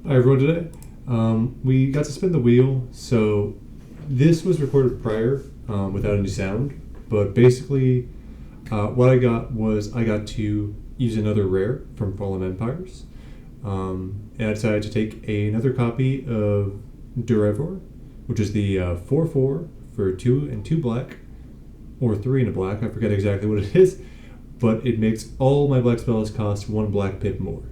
Hi everyone today. We got to spin the wheel, so this was recorded prior without any sound, but basically what I got was I got to use another rare from Fallen Empires, and I decided to take another copy of Durevor, which is the 4/4 for 2 and 2 black, or 3 and a black, I forget exactly what it is, but it makes all my black spells cost 1 black pip more.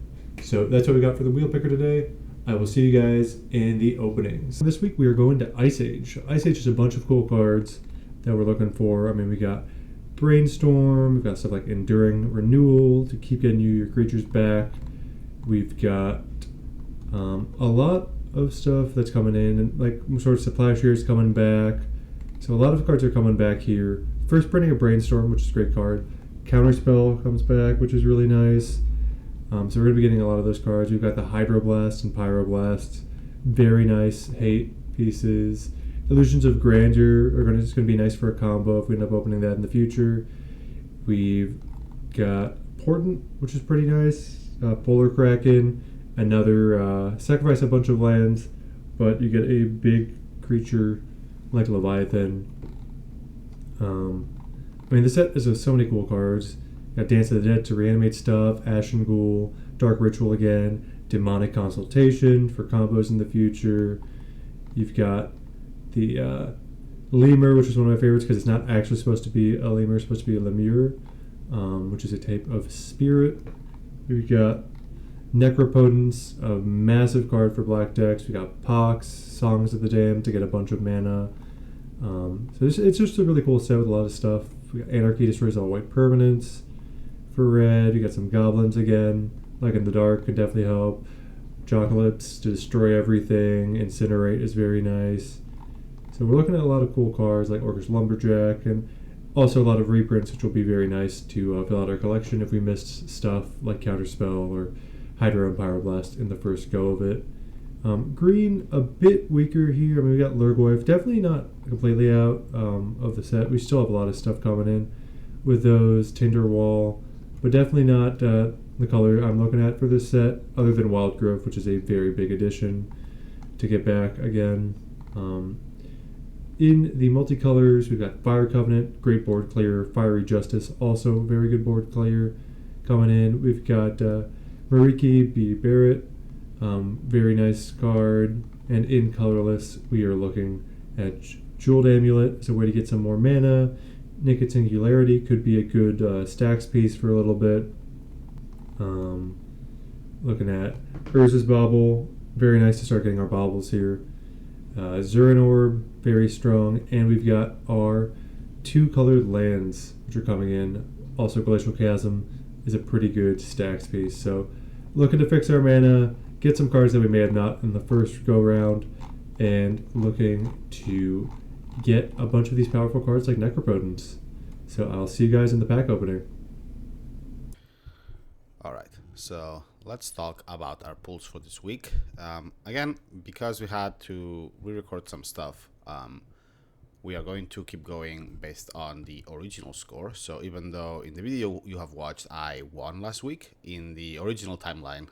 So that's what we got for the wheel picker today. I will see you guys in the openings. This week we are going to IceAge. IceAge is a bunch of cool cards that we're looking for. I mean, we got Brainstorm, we've got stuff like Enduring Renewal to keep getting your creatures back. We've got a lot of stuff that's coming in, and like sort of Supply Shares coming back. So a lot of cards are coming back here. First printing of Brainstorm, which is a great card. Counterspell comes back, which is really nice. So we're going to be getting a lot of those cards. We've got the Hydroblast and Pyroblast. Very nice hate pieces. Illusions of Grandeur are just going to be nice for a combo if we end up opening that in the future. We've got Portent, which is pretty nice. Polar Kraken. Another sacrifice a bunch of lands, but you get a big creature like Leviathan. I mean, the set is so many cool cards. Got Dance of the Dead to reanimate stuff, Ashen Ghoul, Dark Ritual again, Demonic Consultation for combos in the future. You've got the Lemur, which is one of my favorites because it's not actually supposed to be a Lemur, it's supposed to be a Lemure, which is a type of spirit. We've got Necropotence, a massive card for black decks. We got Pox, Songs of the Damned to get a bunch of mana. So it's just a really cool set with a lot of stuff. We got Anarchy destroys all white permanents. For red, you got some goblins again. Like in the Dark could definitely help. Jocalypse to destroy everything. Incinerate is very nice. So we're looking at a lot of cool cards like Orcish Lumberjack, and also a lot of reprints, which will be very nice to fill out our collection if we missed stuff like Counterspell or Hydro and Pyroblast in the first go of it. Green, a bit weaker here. I mean, we got Lurgoyf, definitely not completely out of the set. We still have a lot of stuff coming in with those. Tinderwall, but definitely not the color I'm looking at for this set, other than Wild Growth, which is a very big addition to get back again. In the multicolors, we've got Fire Covenant, great board clear. Fiery Justice, also very good board clear coming in. We've got Mariki B. Barrett, very nice card. And in colorless, we are looking at Jeweled Amulet as a way to get some more mana. Naked Singularity could be a good stacks piece for a little bit. Looking at Urza's Bauble, very nice to start getting our baubles here. Zurin Orb, very strong. And we've got our 2 colored lands, which are coming in. Also, Glacial Chasm is a pretty good stacks piece. So, looking to fix our mana, get some cards that we may have not in the first go round, and looking to get a bunch of these powerful cards like Necropotence. So I'll see you guys in the pack opening. Alright, so let's talk about our pulls for this week. Again, because we had to re-record some stuff, we are going to keep going based on the original score. So even though in the video you have watched I won last week, in the original timeline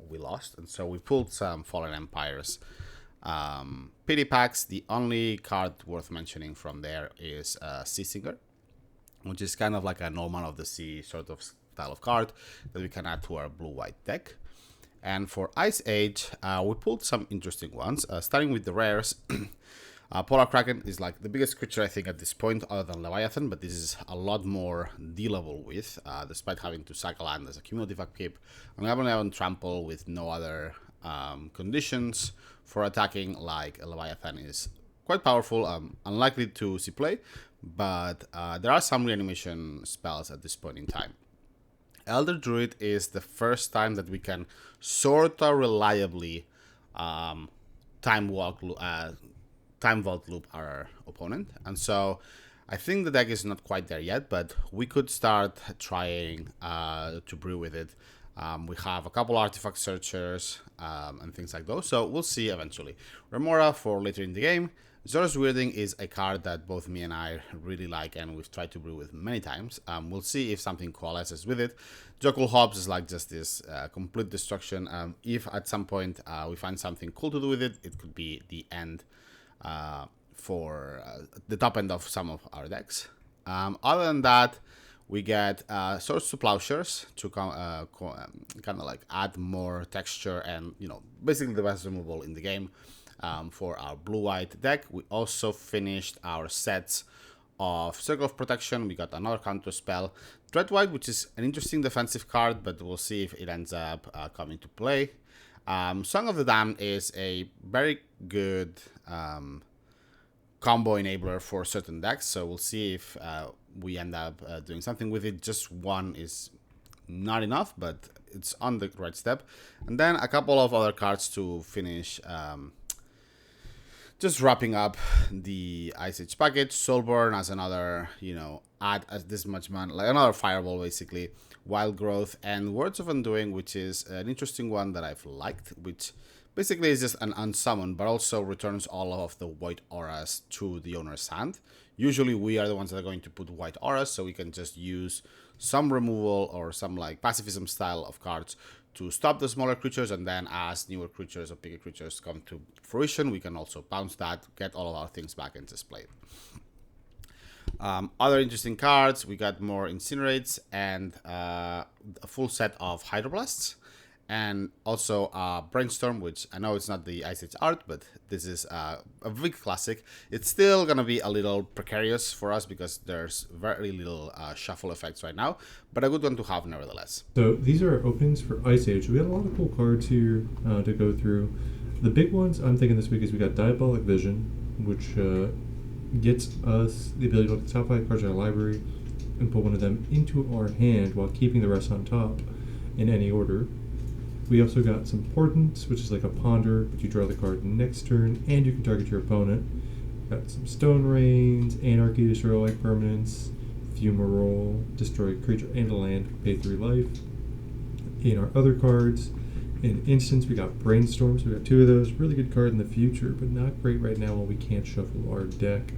we lost. And so we pulled some Fallen Empires pity packs. The only card worth mentioning from there is Sea Singer, which is kind of like a Norman of the Sea sort of style of card that we can add to our blue-white deck. And for IceAge, we pulled some interesting ones, starting with the rares. Polar Kraken is like the biggest creature I think at this point other than Leviathan, but this is a lot more dealable with, despite having to sack a land as a cumulative upkeep. I'm going to have on Trample with no other conditions for attacking, like a Leviathan is quite powerful, unlikely to see play, but there are some reanimation spells at this point in time. Elder Druid is the first time that we can sort of reliably time vault loop our opponent, and so I think the deck is not quite there yet, but we could start trying to brew with it. We have a couple artifact searchers and things like those, so we'll see eventually. Remora for later in the game. Zora's Weirding is a card that both me and I really like, and we've tried to brew with many times. We'll see if something coalesces with it. Jokel Hobbs is like just this complete destruction. If at some point we find something cool to do with it, it could be the end for the top end of some of our decks. Other than that, we get Swords to Plowshares to kind of like add more texture and, you know, basically the best removal in the game. For our blue-white deck, we also finished our sets of Circle of Protection. We got another counter spell. Dread-White, which is an interesting defensive card, but we'll see if it ends up coming to play. Song of the Damned is a very good combo enabler for certain decks, so we'll see if we end up doing something with it. Just one is not enough, but it's on the right step. And then a couple of other cards to finish. Just wrapping up the IceAge package. Soulburn as another, you know, add as this much mana, like another fireball basically. Wild Growth and Words of Undoing, which is an interesting one that I've liked, which basically is just an unsummon, but also returns all of the white auras to the owner's hand. Usually we are the ones that are going to put white auras, so we can just use some removal or some like pacifism style of cards to stop the smaller creatures, and then as newer creatures or bigger creatures come to fruition, we can also bounce that, get all of our things back and just play it. Other interesting cards, we got more Incinerates and a full set of Hydroblasts, and also Brainstorm, which I know it's not the IceAge art, but this is a big classic. It's still going to be a little precarious for us because there's very little shuffle effects right now, but a good one to have nevertheless. So these are our openings for IceAge. We got a lot of cool cards here to go through. The big ones I'm thinking this week is we got Diabolic Vision, which gets us the ability to look at the top 5 cards in our library and put one of them into our hand while keeping the rest on top in any order. We also got some Portents, which is like a ponder, but you draw the card next turn, and you can target your opponent. Got some Stone Rains, Anarchy, destroy all like permanents, Fumarole, destroy creature and a land, pay 3 life. In our other cards, in instance, we got Brainstorm, so we got 2 of those. Really good card in the future, but not great right now while we can't shuffle our deck.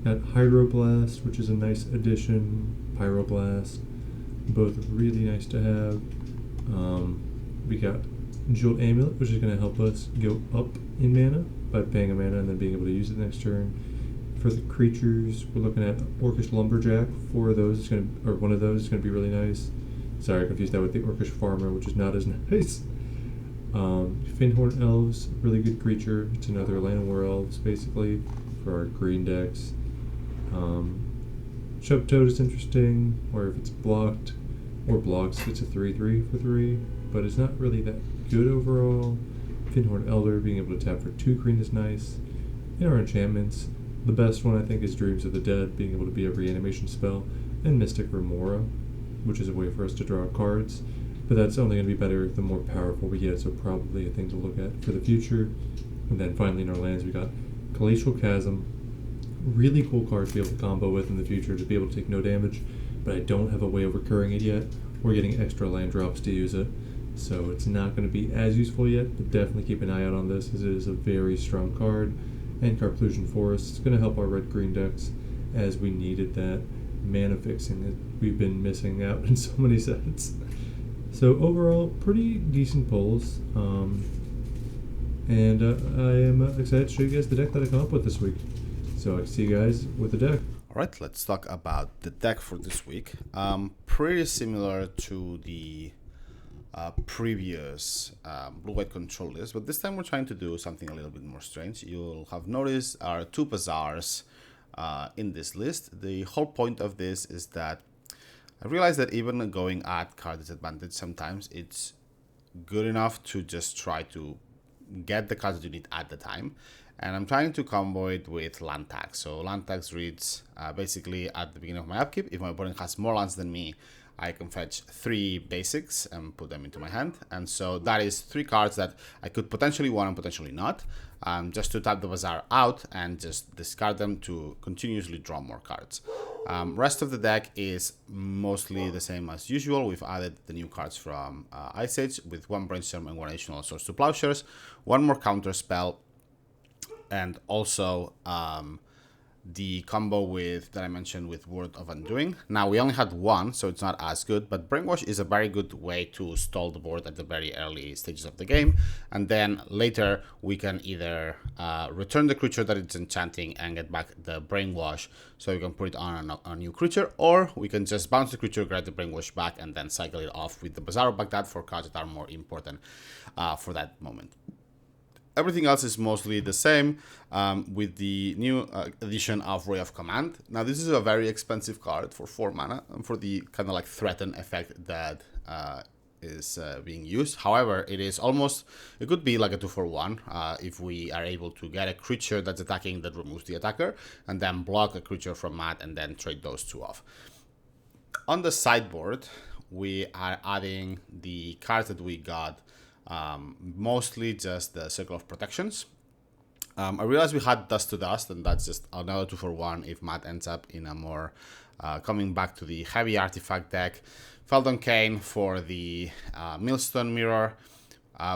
Got Hydroblast, which is a nice addition, Pyroblast, both really nice to have. We got Jeweled Amulet, which is going to help us go up in mana by paying a mana and then being able to use it next turn. For the creatures, we're looking at Orcish Lumberjack. 4 of those is going to, or 1 of those is going to be really nice. Sorry, I confused that with the Orcish Farmer, which is not as nice. Finhorn Elves, really good creature. It's another Land of War Elves, basically, for our green decks. Chub Toad is interesting, or if it's blocked or blocks, it's a 3/3 for 3. But it's not really that good overall. Finhorn Elder, being able to tap for 2 green is nice. In our enchantments, the best one I think is Dreams of the Dead, being able to be a reanimation spell, and Mystic Remora, which is a way for us to draw cards. But that's only going to be better the more powerful we get, so probably a thing to look at for the future. And then finally in our lands we got Glacial Chasm. Really cool card to be able to combo with in the future, to be able to take no damage, but I don't have a way of recurring it yet, or getting extra land drops to use it. So it's not going to be as useful yet, but definitely keep an eye out on this, as it is a very strong card. And Carplusian Forest is going to help our red-green decks, as we needed that mana fixing that we've been missing out in so many sets. So overall, pretty decent pulls. And I am excited to show you guys the deck that I come up with this week. So I see you guys with the deck. Alright, let's talk about the deck for this week. Pretty similar to the previous blue-white control list, but this time we're trying to do something a little bit more strange. You'll have noticed our 2 Bazaars in this list. The whole point of this is that I realized that even going at card disadvantage, sometimes it's good enough to just try to get the cards that you need at the time. And I'm trying to combo it with land tax. So land tax reads basically at the beginning of my upkeep, if my opponent has more lands than me, I can fetch 3 basics and put them into my hand. And so that is 3 cards that I could potentially want and potentially not, just to tap the Bazaar out and just discard them to continuously draw more cards. Rest of the deck is mostly the same as usual. We've added the new cards from IceAge with 1 Brainstorm and 1 additional Source to Plowshares, 1 more counter spell, and also the combo with that I mentioned with Word of Undoing. Now we only had 1, so it's not as good, but Brainwash is a very good way to stall the board at the very early stages of the game, and then later we can either return the creature that it's enchanting and get back the Brainwash, so we can put it on a new creature, or we can just bounce the creature, get the Brainwash back, and then cycle it off with the Bazaar of Baghdad for cards that are more important for that moment. Everything else is mostly the same, with the new addition of Ray of Command. Now, this is a very expensive card for 4 mana and for the kind of like threaten effect that is being used. However, it could be like a 2-for-1 if we are able to get a creature that's attacking that removes the attacker, and then block a creature from Matt and then trade those 2 off. On the sideboard, we are adding the cards that we got. Mostly just the Circle of Protections. I realized we had Dust to Dust, and that's just another 2-for-1 if Matt ends up in a more coming back to the heavy artifact deck. Feldon Kane for the Millstone Mirror,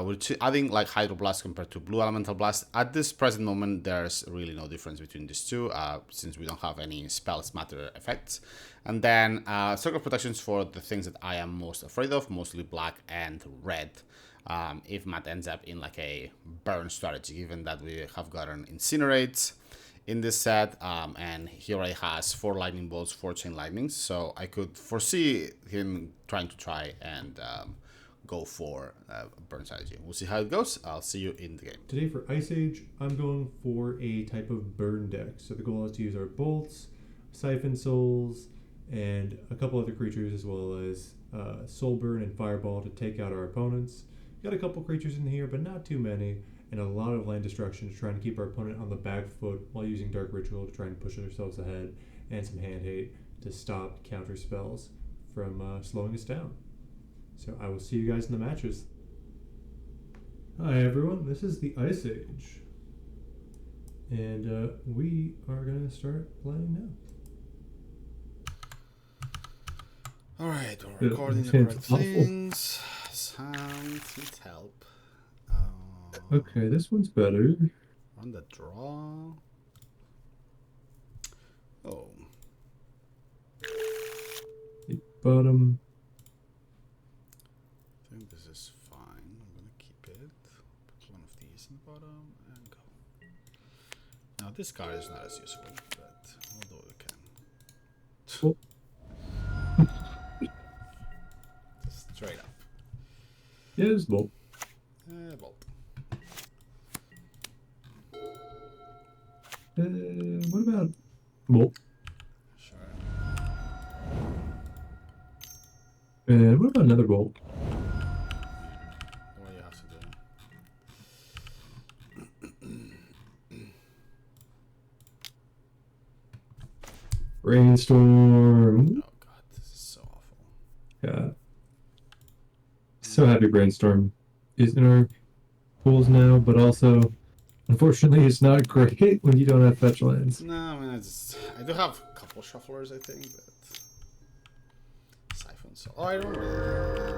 which adding like Hydroblast compared to Blue Elemental Blast. At this present moment, there's really no difference between these two, since we don't have any spells matter effects. And then Circle of Protections for the things that I am most afraid of, mostly black and red. If Matt ends up in like a burn strategy, given that we have gotten Incinerate in this set, and he already has 4 Lightning Bolts, 4 Chain Lightnings, so I could foresee him trying and go for burn strategy. We'll see how it goes. I'll see you in the game. Today for IceAge, I'm going for a type of burn deck. So the goal is to use our bolts, Siphon Souls, and a couple other creatures, as well as Soul Burn and Fireball to take out our opponents. Got a couple creatures in here, but not too many, and a lot of land destruction to try and keep our opponent on the back foot while using Dark Ritual to try and push ourselves ahead, and some hand hate to stop counter spells from slowing us down. So I will see you guys in the matches. Hi everyone, this is the IceAge, and we are going to start playing now. Alright, we're recording the correct things. Sound needs help. Okay, this one's better. On the draw. Oh. Bottom. I think this is fine. I'm gonna keep it. Put one of these in the bottom and go. Now this card is not as useful, but we'll do what we can. Just straight up. Yeah, it's bolt. Bolt. What about bolt? Sure. And what about another bolt? What do you have to do? Brainstorm. Oh god, this is so awful. Yeah. So happy Brainstorm is in our pools now, but also, unfortunately, it's not great when you don't have fetch lands. No, I mean, I do have a couple shufflers, I think, but Siphon Soul. Oh, I don't really.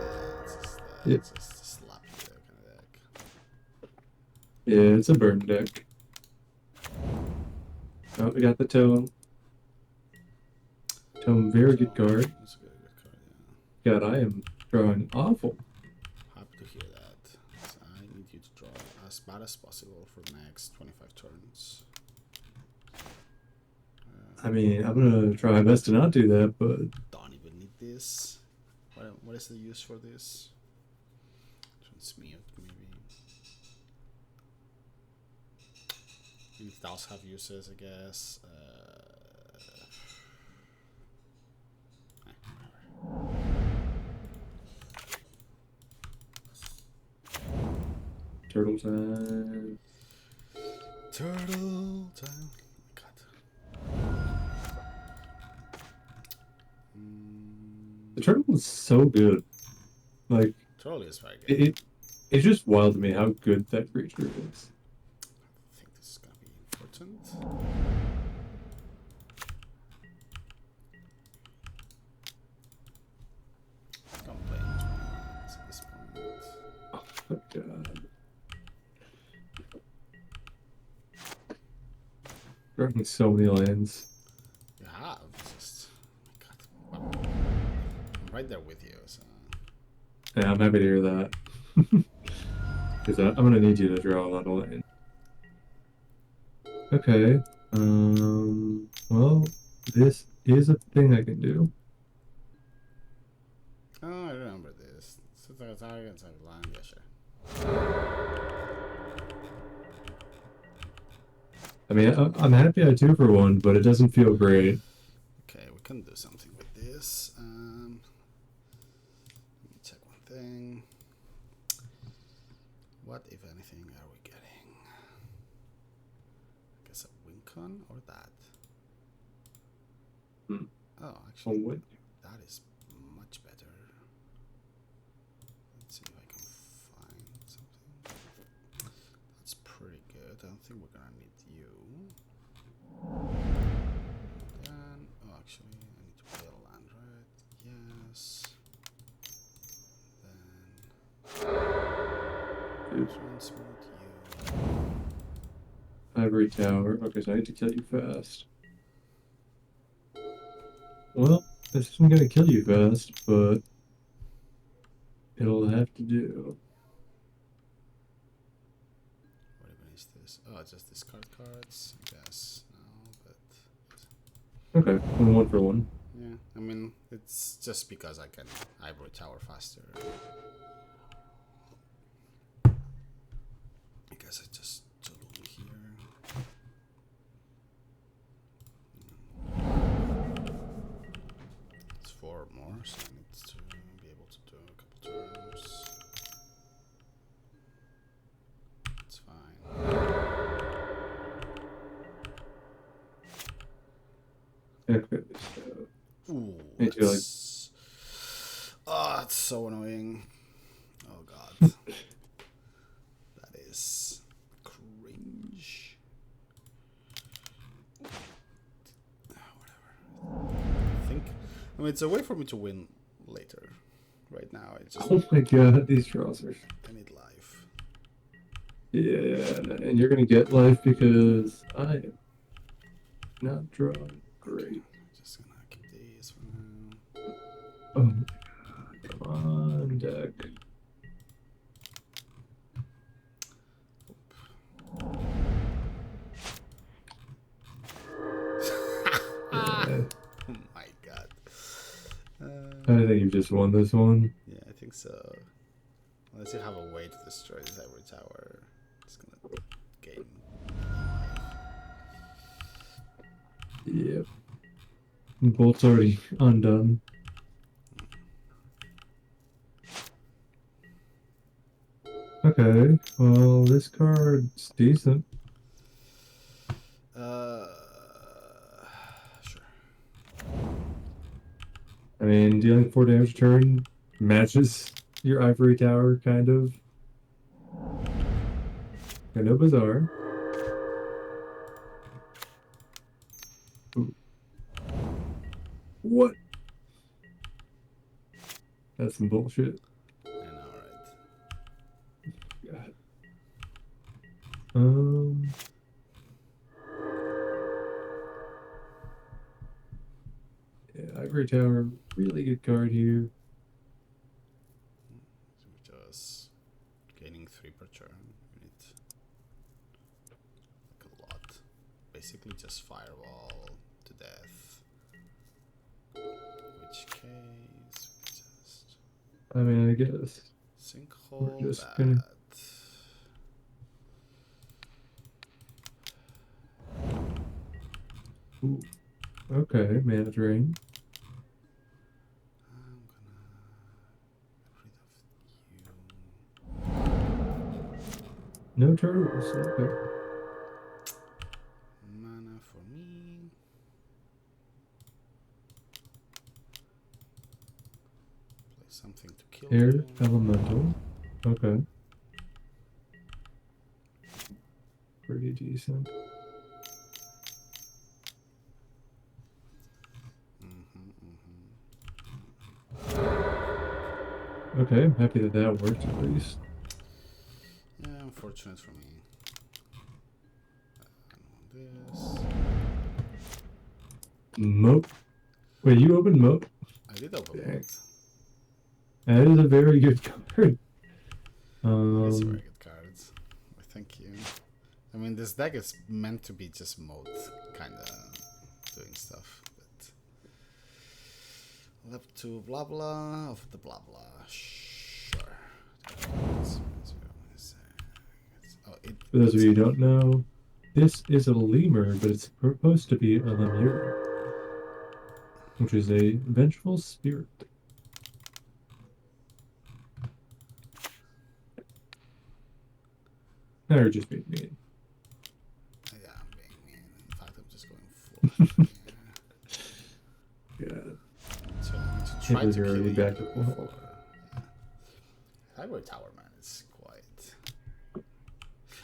It's just a slap kind of deck. Yeah, it's a burn deck. Oh, we got the Tome. Tome, very good card. That's a good card, yeah. God, I am drawing awful. Happy to hear that. So I need you to draw as bad as possible for the next 25 turns. I mean, I'm gonna try my best to not do that, but Don't even need this. What is the use for this? Transmute, maybe. It does have uses, I guess. turtle time. Turtle time. The turtle is so good. Like, Turtle is very good. It's just wild to me how good that creature is. I think this is gonna be important. Oh, God. Drawing so many lands. You have just. Oh my God. I'm right there with you. So. Yeah, I'm happy to hear that. Because I'm gonna need you to draw a lot of land. Okay. Well, this is a thing I can do. Oh, I remember this. Set a target inside the line. Yeah, sure. I mean, I'm happy I 2-for-1, but it doesn't feel great. Okay, we can do something with this. Let me check one thing. What, if anything, are we getting? I guess a Wincon or that? Hmm. Oh, actually, what? that is much better. Let's see if I can find something. That's pretty good. I don't think we're gonna need you. Then, oh, actually, I need to play a land, right? Yes. Then transmute you. Ivory Tower. Okay, so I need to kill you fast. Well, this isn't gonna kill you fast, but it'll have to do. What even is this? Oh, just discard cards, I guess. No, but Okay, 1-for-1. yeah, I mean, it's just because I can Ivory Tower faster. I guess I just totally here. It's 4 more, so I need to be able to do a couple turns. It's fine. Okay, so Ooh, need to go, like, that's... Oh, it's so annoying. Oh god. That is cringe. Whatever. I mean, it's a way for me to win later. Right now, it's just... oh my god, these draws are... I need life. Yeah, and you're gonna get life because I am not drawing great. Okay, I'm just gonna keep these for now. Oh my god, come on, deck. Yeah, Oh my god. I think you just won this one. Yeah, I think so. Unless you have a way to destroy this Ivory Tower, it's gonna gain. Yep. Bolt's already undone. Okay, well, this card's decent. Sure. I mean, dealing 4 damage a turn matches your Ivory Tower, kind of. Kind of bizarre. Ooh. What? That's some bullshit. I know, right? God. Yeah, Ivory Tower, really good card here. Just gaining 3 per turn. You need like a lot. Basically, just firewall to death. Which case, we can just I mean, I guess. sinkhole We're just that. gonna... Ooh. Okay, mana drain. I'm gonna get rid of you. No turtles. Okay. Mana for me. Play something to kill Air you. Elemental. Okay. Pretty decent. Okay, I'm happy that that worked at least. unfortunate for me. This. Moat. Wait, you opened Moat? I did open Dang. it. That is a very good card. It's very good cards. Thank you. I mean, this deck is meant to be just mode, kind of doing stuff. But left to blah blah of the blah blah. Sure. For those of you who don't know, this is a lemur, but it's supposed to be a lemur, which is a vengeful spirit. Now you're just being mean. Yeah, I'm being mean. In fact, I'm just going full. Yeah. So I need to try to kill you back before. Yeah. Highway Tower, man, it's quite.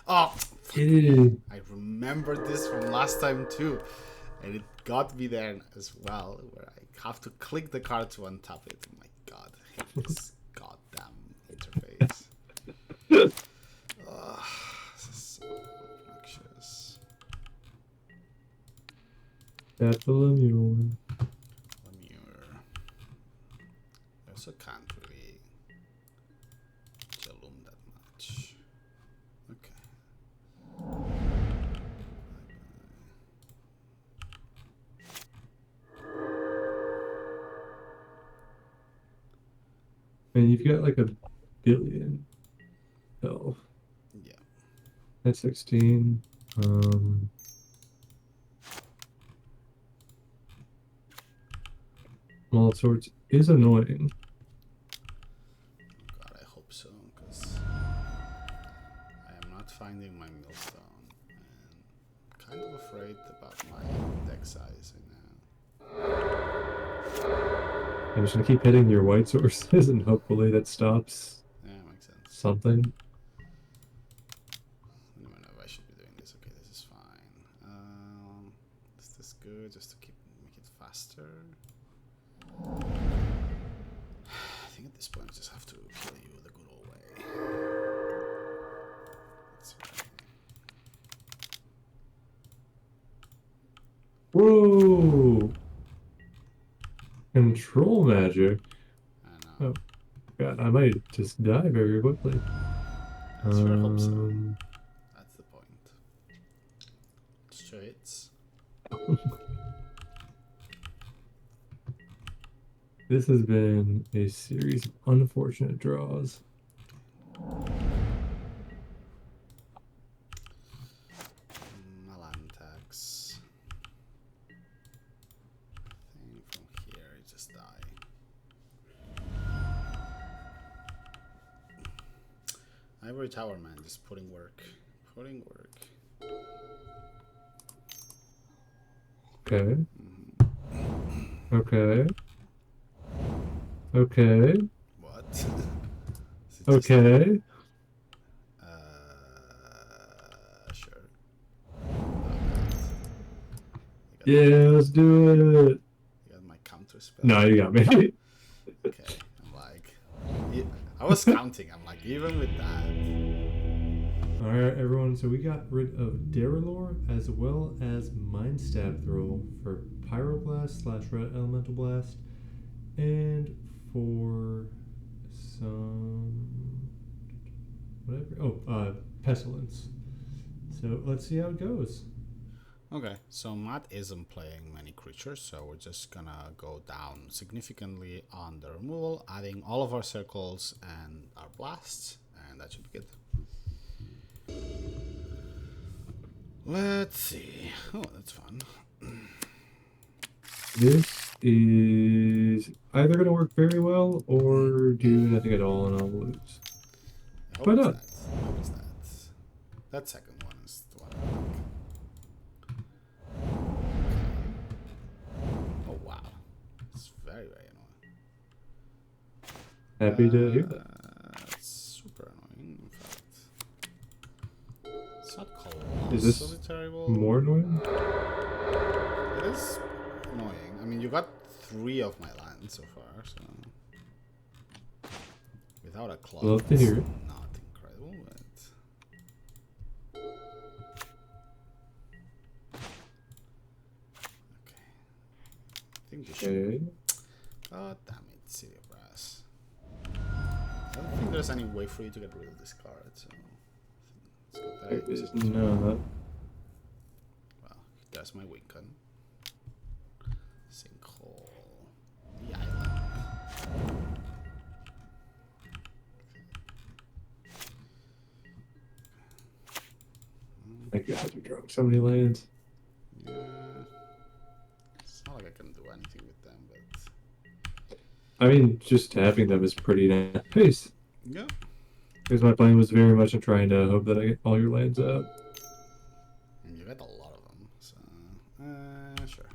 Oh, I remember this from last time too, and it got me there as well, where I have to click the card to untap it. Oh my god, I hate this goddamn interface. This is so obnoxious. That's a lemur. Lemur. I also can't really Jalum that much. Okay. And you've got like 1 billion health. Yeah. That's 16. All sorts is annoying. God, I hope so, because I am not finding my millstone, and kind of afraid about my deck size right now. I'm just gonna keep hitting your white sources, and hopefully that stops Yeah, makes sense. something. I don't know if I should be doing this. Okay, this is fine. Is this good? Just to make it faster. I think at this point I just have to kill you the good old way. That's right. Whoa! Control magic. I know. Oh, God, I might just die very quickly. I sure hope so. That's the point. Straights. This has been a series of unfortunate draws. Malantax. I think from here I just die. Ivory Tower, man, just putting work. Putting work. Okay. Okay. Okay. What? Okay. Sure. Yeah, let's do it. You got my counter spell. No, you got me. Okay, I'm like, yeah, I was counting. I'm like, even with that. All right, everyone. So we got rid of Derrilor as well as Mind Stab Throw for Pyroblast / Red Elemental Blast, and for some whatever. Oh, Pestilence. So let's see how it goes. Okay, so Matt isn't playing many creatures, so we're just gonna go down significantly on the removal, adding all of our circles and our blasts, and that should be good. Let's see. Oh, that's fun. This is either going to work very well or do nothing at all and I'll lose. I hope Why it's not? that. I hope it's that. That second one is the one I like. Oh wow. It's very, very annoying. Happy to hear that. It's super annoying, in fact. It's not colossally Is this terrible. more annoying? It is annoying. I mean, you got 3 of my lands so far, so without a claw, Love to hear it. not incredible, but think you should. Okay. God damn it, City of Brass. I don't think there's any way for you to get rid of this card, so There is not. Well, there's my wing gun. Sinkhole. The island. My God, you're drawing so many lands. Yeah. It's not like I can do anything with them, but I mean, just tapping them is pretty nice. yeah. Because my plan was very much in trying to hope that I get all your lands out. And you get a lot of them, so sure.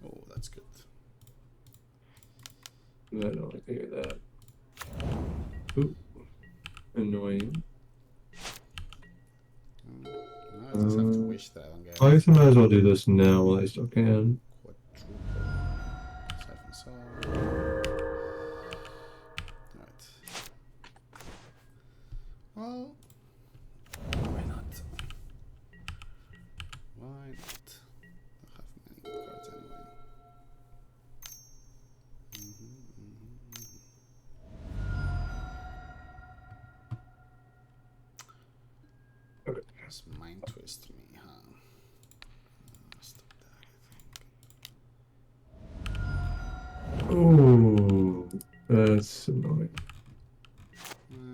Oh, that's good. I don't like to hear that. Ooh. Annoying. I just have to wish that I don't get I guess I might as well do this now while I still can. Alright. Well, why not? Why not? I have many good cards anyway. Okay. Just mind twist me, huh? Stop that, I think. Oh, that's annoying.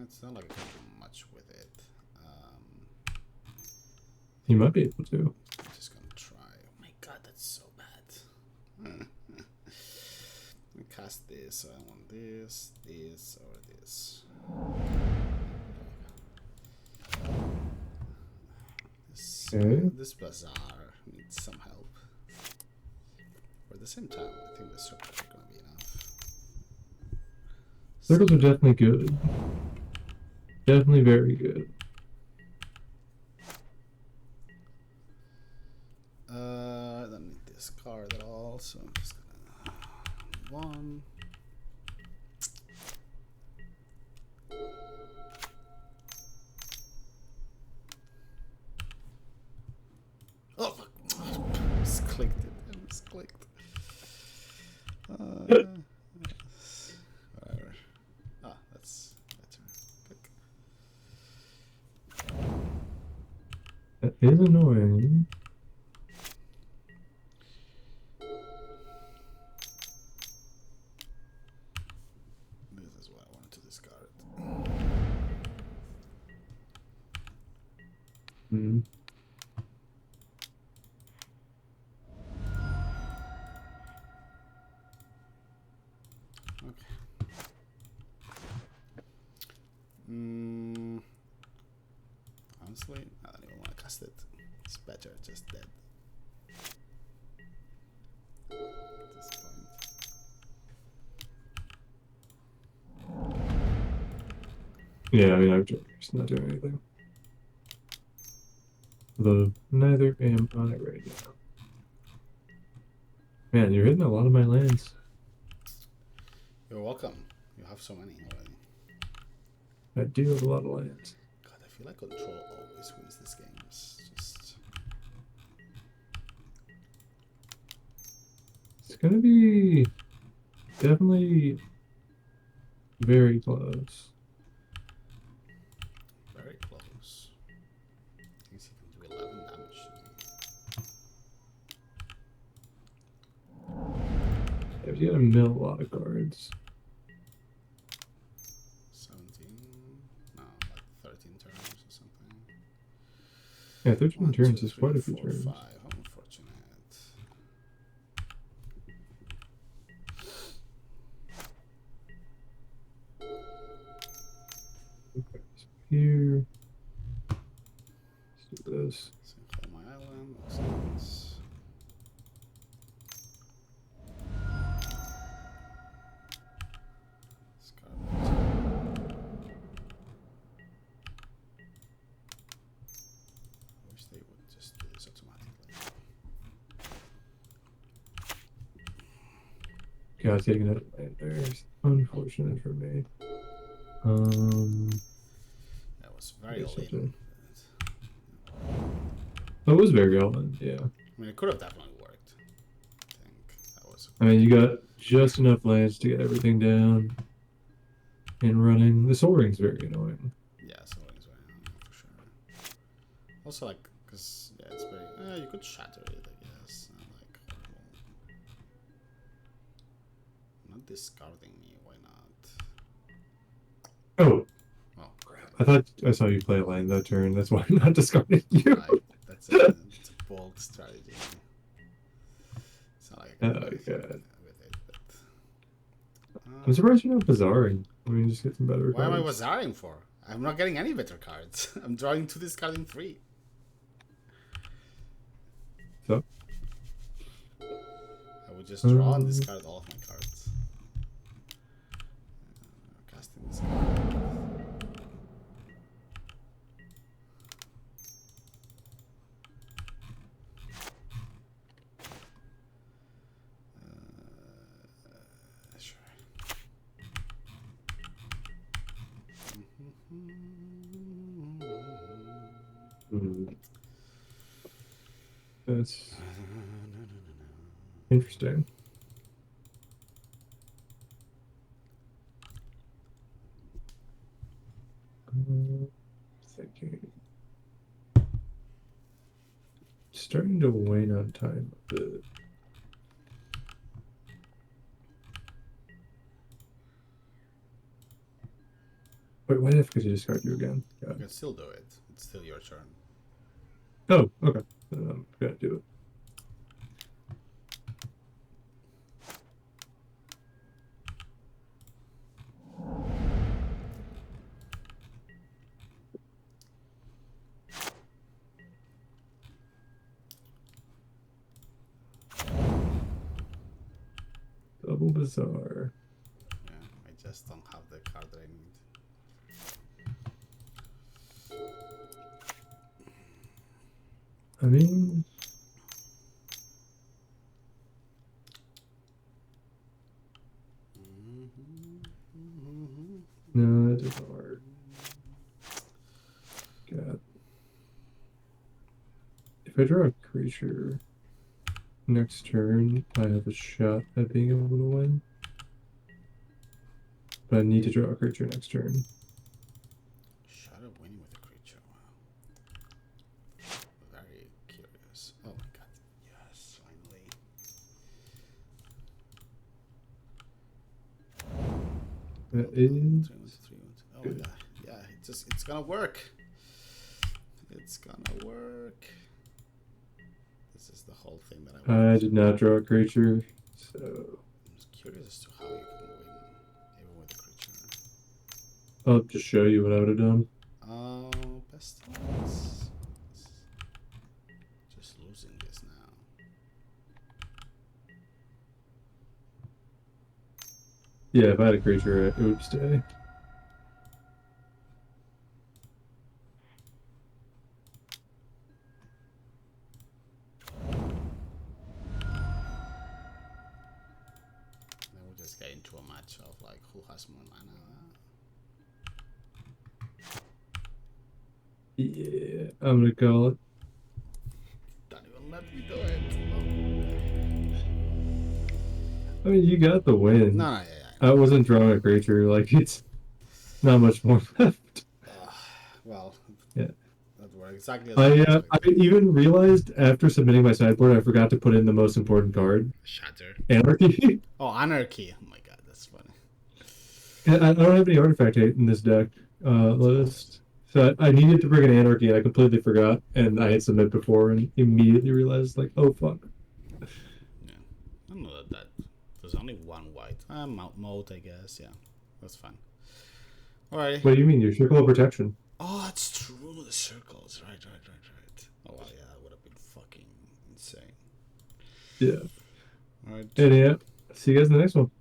It's not like I can do much with it. You might be able to. I'm just gonna try. Oh my god, that's so bad. Let me cast this. So I want this, this, or this. This bazaar needs some help. But at the same time, I think the circles are gonna be enough. Circles are definitely good. Definitely very good. I don't need this card at all, so I'm just gonna one. Oh fuck! I misclicked it. I misclicked. Whatever. Ah, that's better. Click. That is annoying. This is what I wanted to discard. Hmm. Okay. Honestly, I don't even want to cast it. It's better just dead. At this point. Yeah, I mean, I'm just not doing anything. Though neither am I right now. Man, you're hitting a lot of my lands. You're welcome. You have so many already. I do have a lot of lands. God, I feel like Control always wins this game. It's just... It's gonna be definitely very close. very close. Thinks he can do 11 damage to me. Yeah, you gotta mill a lot of cards. 17? No, like 13 turns or something. Yeah, 13 1, turns 2, is 3, quite a few 4, turns. 5. How unfortunate. Okay, so here. Let's do this. Sinkhole my island. Makes sense. I wish they would just do this automatically. God, taking out a land there is unfortunate for me. That was very Yes, all in. It was very relevant, yeah. I mean, it could have definitely worked. I think that was. I mean, you got just enough lands to get everything down and running. The Soul Ring's very annoying. Yeah, so it's very annoying for sure. Also, like, because yeah, it's very. You could shatter it, I guess. Like horrible. Not discarding me. Why not? Oh, Oh, I thought I saw you play a land that turn. That's why I'm not discarding you. right. That's a bold strategy. It's not like I can Oh, do God. anything with it, but. I'm surprised you're not bizarring. I mean, just get some better Why am I cards. bazaring for? I'm not getting any better cards. I'm drawing 2, discarding 3. So, I would just draw and discard all of my cards. Casting this card. Sure. that's interesting. Thinking. Starting to wane on time a bit. Wait, why did I forget to discard you again? You God. can still do it. It's still your turn. Oh, okay. Then I'm gonna do it. Double Bizarre. Yeah, I just don't have the card that I need. I mean, no, that is hard. God. If I draw a creature next turn, I have a shot at being able to win. But I need to draw a creature next turn. Shot of winning with a creature. Wow. Very curious. Oh my god. Yes, finally. That is. Oh my god. Yeah, it's gonna work. It's gonna work. This is the whole thing that I want. I did not draw a creature, so. I'm just curious as to how you can win even with a creature. I'll just show you what I would have done. Oh, pestilence. Just losing this now. Yeah, if I had a creature, it would stay. Then we just get into a match of like who has more mana. Yeah, I'm gonna call it. Don't even let me do it. I mean, you got the win. No, yeah. I wasn't drawing a creature. Like, it's not much more left. Well, Yeah. that worked exactly as I even realized after submitting my sideboard, I forgot to put in the most important card, Shatter. Anarchy. Oh, Anarchy. Oh my god, that's funny. I don't have any artifact hate in this deck list. So I needed to bring an Anarchy, and I completely forgot. And I had submit before and immediately realized, like, oh, fuck. Yeah. I don't know that there's only one white. Mode, I guess. Yeah, that's fine. Alright. What do you mean? Your Circle of Protection. Oh, that's true. The circles. Right. Oh, wow, yeah, that would have been fucking insane. Yeah. Alright. And yeah, see you guys in the next one.